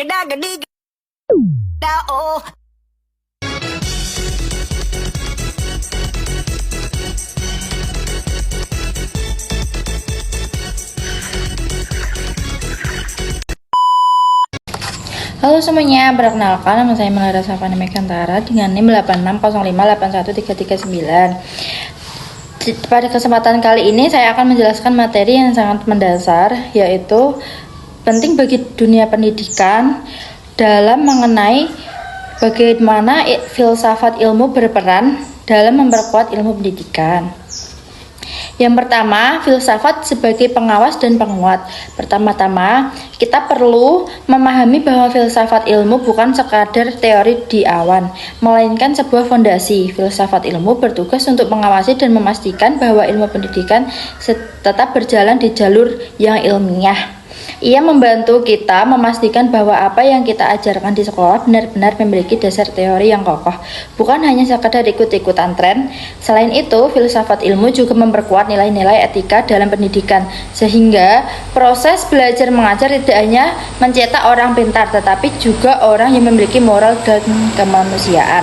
Geda oh. Halo semuanya, perkenalkan nama saya Melara Safani Megantara dengan NIM 86058139. Pada kesempatan kali ini saya akan menjelaskan materi yang sangat mendasar, yaitu penting bagi dunia pendidikan dalam mengenai bagaimana filsafat ilmu berperan dalam memperkuat ilmu pendidikan. Yang pertama, filsafat sebagai pengawas dan penguat. Pertama-tama, kita perlu memahami bahwa filsafat ilmu bukan sekadar teori di awan, melainkan sebuah fondasi. Filsafat ilmu bertugas untuk mengawasi dan memastikan bahwa ilmu pendidikan tetap berjalan di jalur yang ilmiah. Ia membantu kita memastikan bahwa apa yang kita ajarkan di sekolah benar-benar memiliki dasar teori yang kokoh, bukan hanya sekadar ikut-ikutan tren. Selain itu, filsafat ilmu juga memperkuat nilai-nilai etika dalam pendidikan, sehingga proses belajar mengajar tidak hanya mencetak orang pintar, tetapi juga orang yang memiliki moral dan kemanusiaan.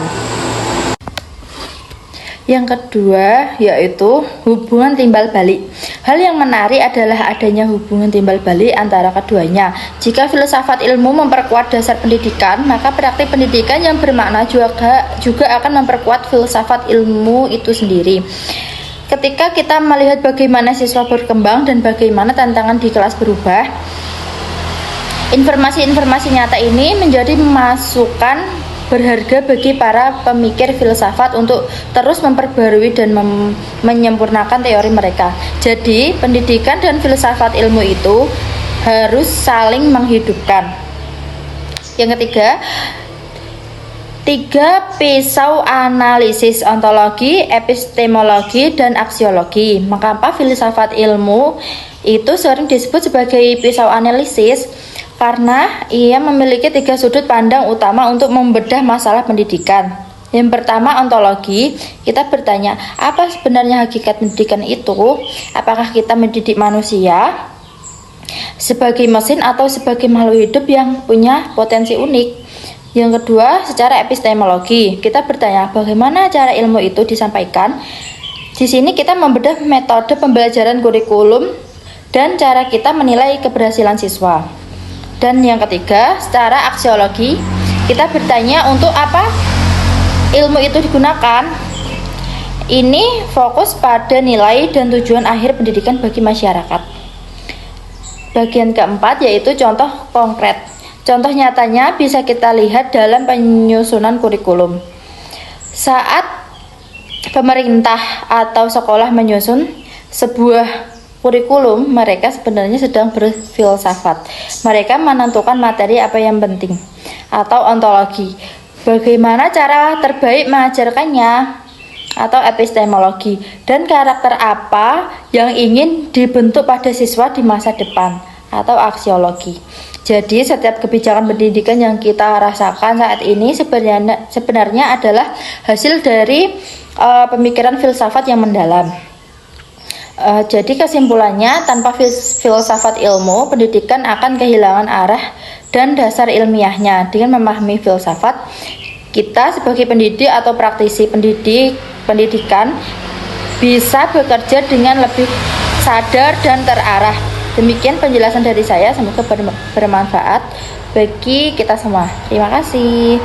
Yang kedua yaitu hubungan timbal balik. Hal yang menarik adalah adanya hubungan timbal balik antara keduanya. Jika filsafat ilmu memperkuat dasar pendidikan, maka praktik pendidikan yang bermakna juga akan memperkuat filsafat ilmu itu sendiri. Ketika kita melihat bagaimana siswa berkembang dan bagaimana tantangan di kelas berubah, informasi-informasi nyata ini menjadi masukan berharga bagi para pemikir filsafat untuk terus memperbarui dan menyempurnakan teori mereka. Jadi, pendidikan dan filsafat ilmu itu harus saling menghidupkan. Yang ketiga, 3 pisau analisis: ontologi, epistemologi, dan aksiologi. Mengapa filsafat ilmu itu sering disebut sebagai pisau analisis? Karena ia memiliki 3 sudut pandang utama untuk membedah masalah pendidikan. Yang pertama, ontologi. Kita bertanya, apa sebenarnya hakikat pendidikan itu? Apakah kita mendidik manusia sebagai mesin atau sebagai makhluk hidup yang punya potensi unik? Yang kedua, secara epistemologi. Kita bertanya, bagaimana cara ilmu itu disampaikan? Di sini kita membedah metode pembelajaran kurikulum dan cara kita menilai keberhasilan siswa. Dan yang ketiga, secara aksiologi, kita bertanya untuk apa ilmu itu digunakan. Ini fokus pada nilai dan tujuan akhir pendidikan bagi masyarakat. Bagian keempat yaitu contoh konkret. Contoh nyatanya bisa kita lihat dalam penyusunan kurikulum. Saat pemerintah atau sekolah menyusun sebuah kurikulum, mereka sebenarnya sedang berfilsafat. Mereka menentukan materi apa yang penting, atau ontologi. Bagaimana cara terbaik mengajarkannya, atau epistemologi. Dan karakter apa yang ingin dibentuk pada siswa di masa depan, atau aksiologi. Jadi setiap kebijakan pendidikan yang kita rasakan saat ini sebenarnya adalah hasil dari pemikiran filsafat yang mendalam. Jadi kesimpulannya, tanpa filsafat ilmu, pendidikan akan kehilangan arah dan dasar ilmiahnya. Dengan memahami filsafat, kita sebagai pendidik atau praktisi pendidikan bisa bekerja dengan lebih sadar dan terarah. Demikian penjelasan dari saya, semoga bermanfaat bagi kita semua. Terima kasih.